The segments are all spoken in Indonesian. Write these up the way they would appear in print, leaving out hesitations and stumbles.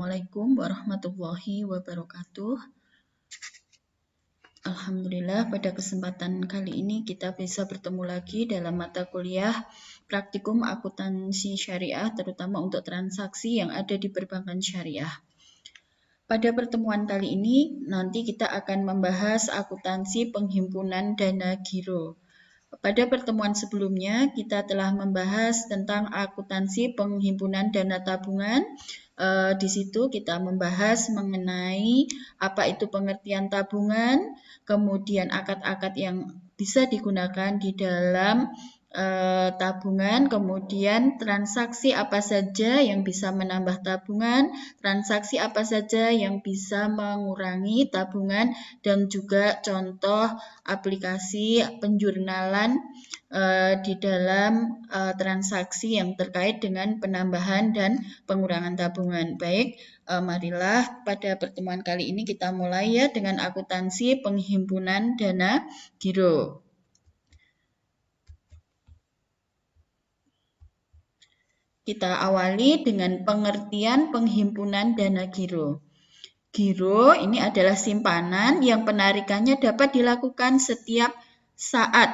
Assalamualaikum warahmatullahi wabarakatuh. Alhamdulillah, pada kesempatan kali ini kita bisa bertemu lagi dalam mata kuliah praktikum akuntansi syariah, terutama untuk transaksi yang ada di perbankan syariah. Pada pertemuan kali ini, nanti kita akan membahas akuntansi penghimpunan dana giro. Pada pertemuan sebelumnya, kita telah membahas tentang akuntansi penghimpunan dana tabungan. Di situ kita membahas mengenai apa itu pengertian tabungan, kemudian akad-akad yang bisa digunakan di dalam tabungan, kemudian transaksi apa saja yang bisa menambah tabungan, transaksi apa saja yang bisa mengurangi tabungan, dan juga contoh aplikasi penjurnalan di dalam transaksi yang terkait dengan penambahan dan pengurangan tabungan. Baik, marilah pada pertemuan kali ini kita mulai ya dengan akuntansi penghimpunan dana giro. Kita awali dengan pengertian penghimpunan dana giro. Giro ini adalah simpanan yang penarikannya dapat dilakukan setiap saat.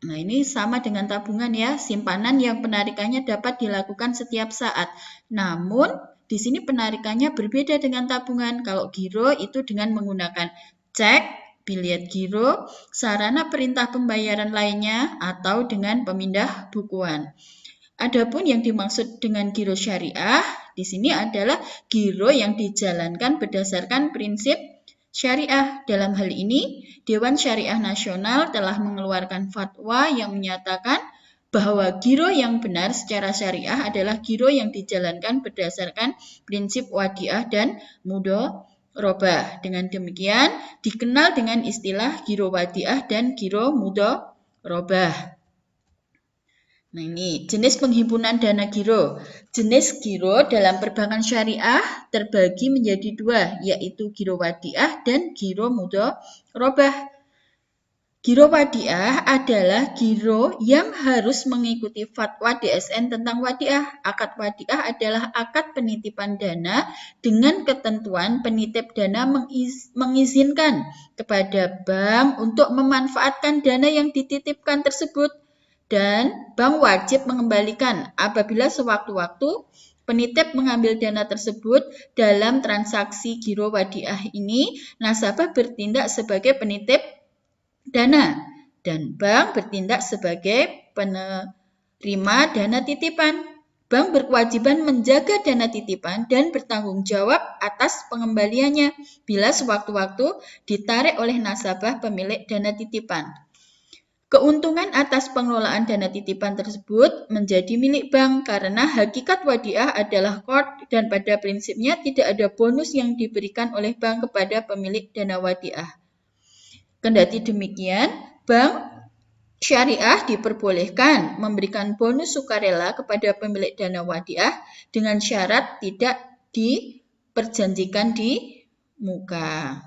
Nah, ini sama dengan tabungan ya, simpanan yang penarikannya dapat dilakukan setiap saat. Namun, di sini penarikannya berbeda dengan tabungan. Kalau giro itu dengan menggunakan cek, bilet giro, sarana perintah pembayaran lainnya, atau dengan pemindah bukuan. Adapun yang dimaksud dengan giro syariah di sini adalah giro yang dijalankan berdasarkan prinsip syariah. Dalam hal ini, Dewan Syariah Nasional telah mengeluarkan fatwa yang menyatakan bahwa giro yang benar secara syariah adalah giro yang dijalankan berdasarkan prinsip wadiah dan mudorobah. Dengan demikian, dikenal dengan istilah giro wadiah dan giro mudorobah. Nah, ini jenis penghimpunan dana giro. Jenis giro dalam perbankan syariah terbagi menjadi dua, yaitu giro wadiah dan giro mudorobah. Giro wadiah adalah giro yang harus mengikuti fatwa DSN tentang wadiah. Akad wadiah adalah akad penitipan dana dengan ketentuan penitip dana mengizinkan kepada bank untuk memanfaatkan dana yang dititipkan tersebut. Dan bank wajib mengembalikan apabila sewaktu-waktu penitip mengambil dana tersebut. Dalam transaksi giro wadiah ini, nasabah bertindak sebagai penitip dana dan bank bertindak sebagai penerima dana titipan. Bank berkewajiban menjaga dana titipan dan bertanggung jawab atas pengembaliannya bila sewaktu-waktu ditarik oleh nasabah pemilik dana titipan. Keuntungan atas pengelolaan dana titipan tersebut menjadi milik bank karena hakikat wadiah adalah qard dan pada prinsipnya tidak ada bonus yang diberikan oleh bank kepada pemilik dana wadiah. Kendati demikian, bank syariah diperbolehkan memberikan bonus sukarela kepada pemilik dana wadiah dengan syarat tidak diperjanjikan di muka.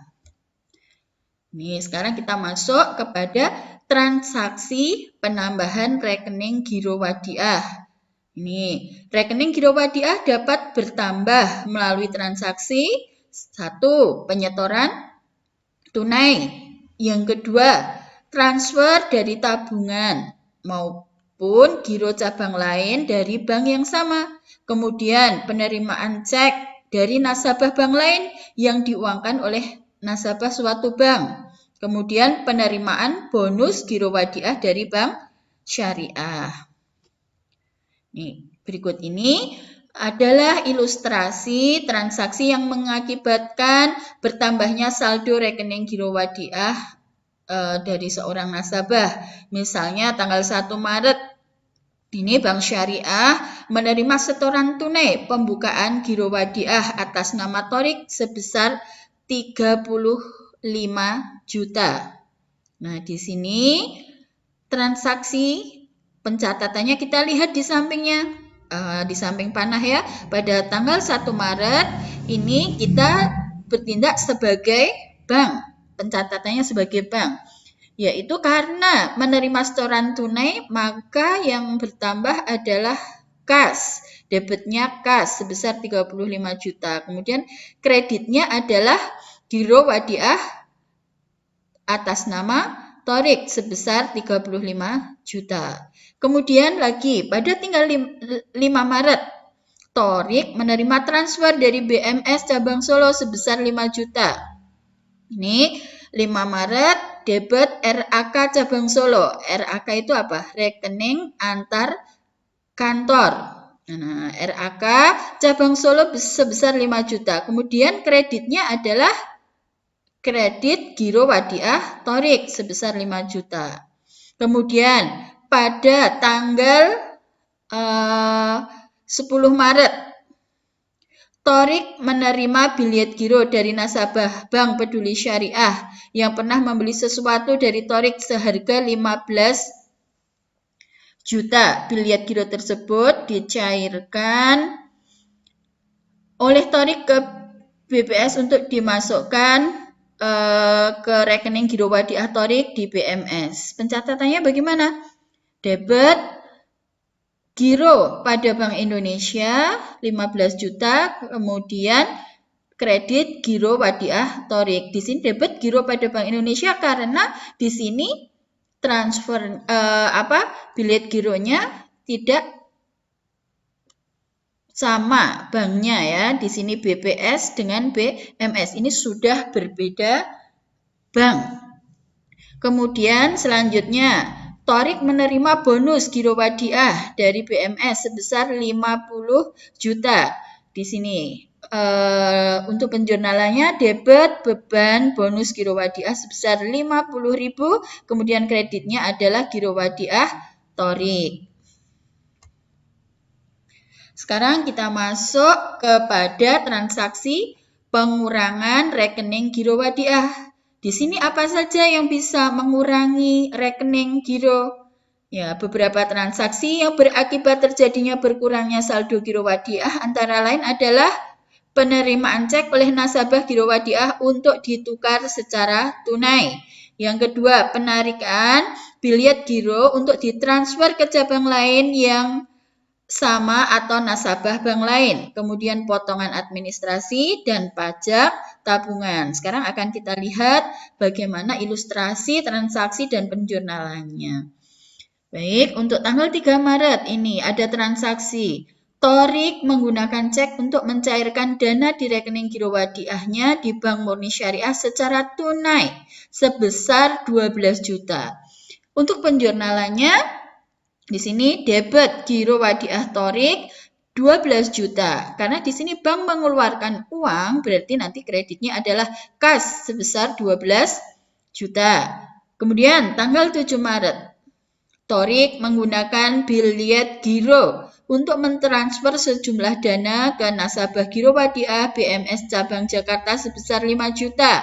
Nih, sekarang kita masuk kepada transaksi penambahan rekening giro wadiah. Ini, rekening giro wadiah dapat bertambah melalui transaksi 1. Penyetoran tunai. Yang kedua, transfer dari tabungan maupun giro cabang lain dari bank yang sama. Kemudian, penerimaan cek dari nasabah bank lain yang diuangkan oleh nasabah suatu bank. Kemudian, penerimaan bonus giro wadiah dari bank syariah. Nih, berikut ini adalah ilustrasi transaksi yang mengakibatkan bertambahnya saldo rekening giro wadiah dari seorang nasabah. Misalnya tanggal 1 Maret ini Bank Syariah menerima setoran tunai pembukaan giro wadiah atas nama Thorik sebesar 35 juta. Nah, di sini transaksi pencatatannya kita lihat di sampingnya. Di samping panah ya, pada tanggal 1 Maret ini kita bertindak sebagai bank, pencatatannya sebagai bank, yaitu karena menerima setoran tunai maka yang bertambah adalah kas Debitnya kas sebesar 35 juta. Kemudian kreditnya adalah giro wadiah atas nama Thorik sebesar 35 juta. Kemudian lagi pada tanggal 5 Maret, Thorik menerima transfer dari BMS cabang Solo sebesar 5 juta. Ini 5 Maret debit RAK cabang Solo. RAK itu apa? Rekening antar kantor. Nah, RAK cabang Solo sebesar 5 juta. Kemudian kreditnya adalah kredit giro wadiah Thorik sebesar 5 juta. Kemudian pada tanggal 10 Maret, Thorik menerima bilet giro dari nasabah Bank Peduli Syariah yang pernah membeli sesuatu dari Thorik seharga 15 juta. Bilet giro tersebut dicairkan oleh Thorik ke BPS untuk dimasukkan ke rekening giro wadiah Thorik di BMS. Pencatatannya bagaimana? Debit giro pada Bank Indonesia 15 juta, kemudian kredit giro wadiah Thorik. Di sini debit giro pada Bank Indonesia karena di sini transfer bilet gironya tidak sama banknya ya. Di sini BPS dengan BMS ini sudah berbeda bank. Kemudian selanjutnya Thorik menerima bonus giro wadiah dari BMS sebesar 50 juta. Di sini untuk penjurnalannya debit beban bonus giro wadiah sebesar 50.000, kemudian kreditnya adalah giro wadiah Thorik. Sekarang kita masuk kepada transaksi pengurangan rekening giro wadiah. Di sini apa saja yang bisa mengurangi rekening giro? Ya, beberapa transaksi yang berakibat terjadinya berkurangnya saldo giro wadiah antara lain adalah penerimaan cek oleh nasabah giro wadiah untuk ditukar secara tunai. Yang kedua, penarikan bilet giro untuk ditransfer ke cabang lain yang sama atau nasabah bank lain, kemudian potongan administrasi dan pajak tabungan. Sekarang akan kita lihat bagaimana ilustrasi transaksi dan penjurnalannya. Baik, untuk tanggal 3 Maret ini ada transaksi. Thorik menggunakan cek untuk mencairkan dana di rekening giro wadiahnya di Bank Murni Syariah secara tunai sebesar 12 juta. Untuk penjurnalannya di sini debit giro wadiah Thorik 12 juta. Karena di sini bank mengeluarkan uang, berarti nanti kreditnya adalah kas sebesar 12 juta. Kemudian tanggal 7 Maret, Thorik menggunakan bilet giro untuk mentransfer sejumlah dana ke nasabah giro wadiah BMS cabang Jakarta sebesar 5 juta.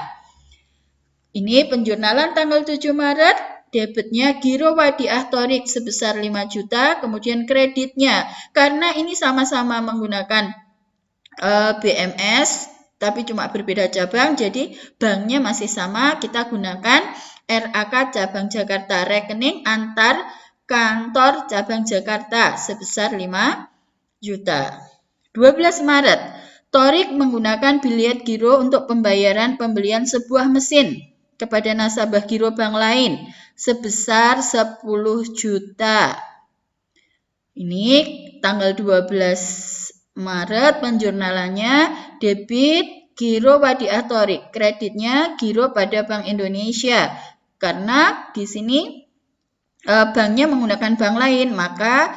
Ini penjurnalan tanggal 7 Maret. Debitnya giro wadiah Thorik sebesar 5 juta, kemudian kreditnya karena ini sama-sama menggunakan BMS tapi cuma berbeda cabang, jadi banknya masih sama, kita gunakan RAK cabang Jakarta, rekening antar kantor cabang Jakarta sebesar 5 juta. 12 Maret, Thorik menggunakan bilet giro untuk pembayaran pembelian sebuah mesin kepada nasabah giro bank lain sebesar 10 juta. Ini tanggal 12 Maret penjurnalannya debit giro wadiah Thorik, kreditnya giro pada Bank Indonesia. Karena di sini banknya menggunakan bank lain, maka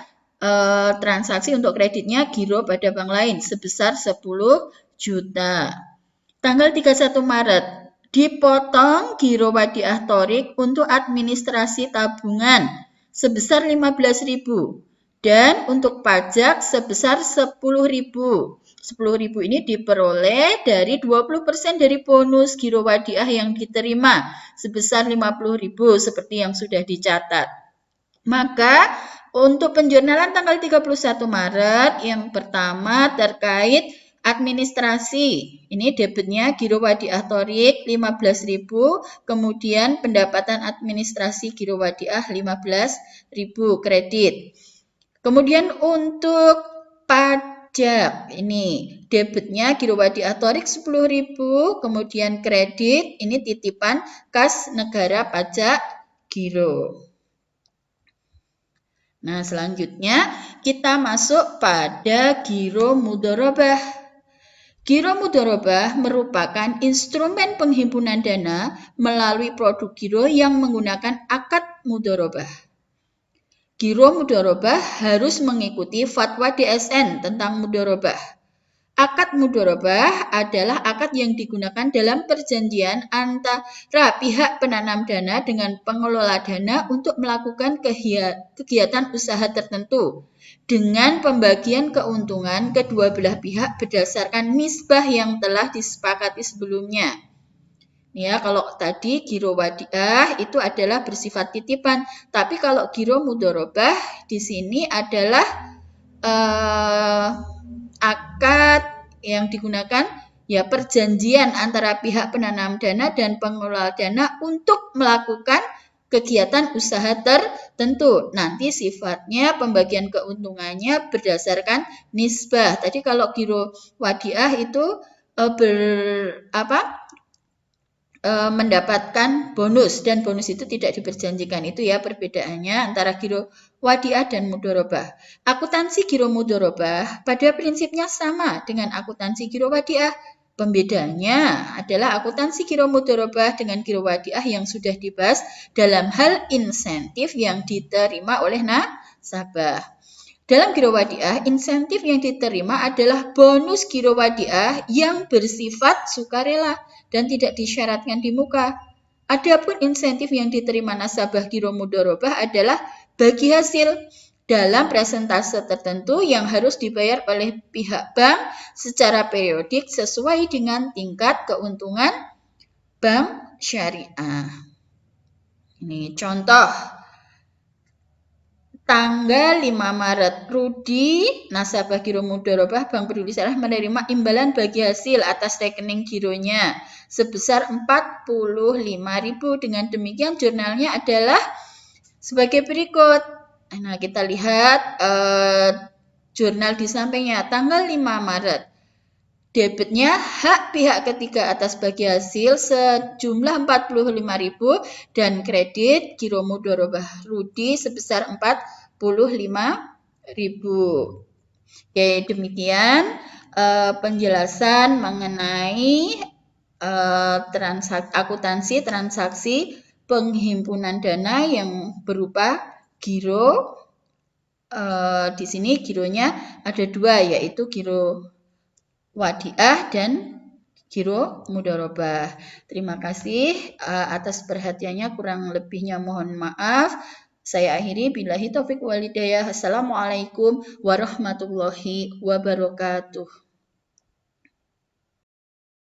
transaksi untuk kreditnya giro pada bank lain sebesar 10 juta. Tanggal 31 Maret dipotong giro wadiah Thorik untuk administrasi tabungan sebesar 15.000 dan untuk pajak sebesar 10.000. 10.000 ini diperoleh dari 20% dari bonus giro wadiah yang diterima sebesar 50.000 seperti yang sudah dicatat. Maka untuk penjurnalan tanggal 31 Maret yang pertama terkait administrasi, ini debitnya giro wadiah Thorik 15.000, kemudian pendapatan administrasi giro wadiah 15.000 kredit. Kemudian untuk pajak. Ini debitnya giro wadiah thorik 10.000, kemudian kredit ini titipan kas negara pajak giro. Nah, selanjutnya kita masuk pada giro mudharabah. Giro mudharabah merupakan instrumen penghimpunan dana melalui produk giro yang menggunakan akad mudharabah. Giro mudharabah harus mengikuti fatwa DSN tentang mudharabah. Akad mudharabah adalah akad yang digunakan dalam perjanjian antara pihak penanam dana dengan pengelola dana untuk melakukan kegiatan usaha tertentu dengan pembagian keuntungan kedua belah pihak berdasarkan nisbah yang telah disepakati sebelumnya. Ya, kalau tadi giro wadiah itu adalah bersifat titipan, tapi kalau giro mudharabah di sini adalah akad yang digunakan ya perjanjian antara pihak penanam dana dan pengelola dana untuk melakukan kegiatan usaha tertentu. Nanti sifatnya pembagian keuntungannya berdasarkan nisbah. Tadi kalau giro wadiah itu mendapatkan bonus dan bonus itu tidak diperjanjikan. Itu ya perbedaannya antara giro wadiah dan mudharabah. Akuntansi giro mudharabah pada prinsipnya sama dengan akuntansi giro wadiah. Pembedanya adalah akuntansi giro mudharabah dengan giro wadiah yang sudah dibahas dalam hal insentif yang diterima oleh nasabah. Dalam giro wadiah, insentif yang diterima adalah bonus giro wadiah yang bersifat sukarela dan tidak disyaratkan di muka. Adapun insentif yang diterima nasabah giro mudharabah adalah bagi hasil dalam persentase tertentu yang harus dibayar oleh pihak bank secara periodik sesuai dengan tingkat keuntungan bank syariah. Ini contoh. Tanggal 5 Maret, Rudi, nasabah giro mudharabah Bank Peduli Syariah menerima imbalan bagi hasil atas rekening gironya sebesar 45.000. Dengan demikian jurnalnya adalah sebagai berikut. Nah, kita lihat jurnal di sampingnya. Tanggal 5 Maret. Debitnya hak pihak ketiga atas bagi hasil sejumlah 45.000 dan kredit giro mudharabah Rudi sebesar 45.000. Oke, demikian penjelasan mengenai akuntansi transaksi penghimpunan dana yang berupa giro. Di sini gironya ada dua, yaitu giro wadiah dan giro mudharabah. Terima kasih atas perhatiannya, kurang lebihnya mohon maaf. Saya akhiri, billahi taufik wal hidayah. Assalamualaikum warahmatullahi wabarakatuh.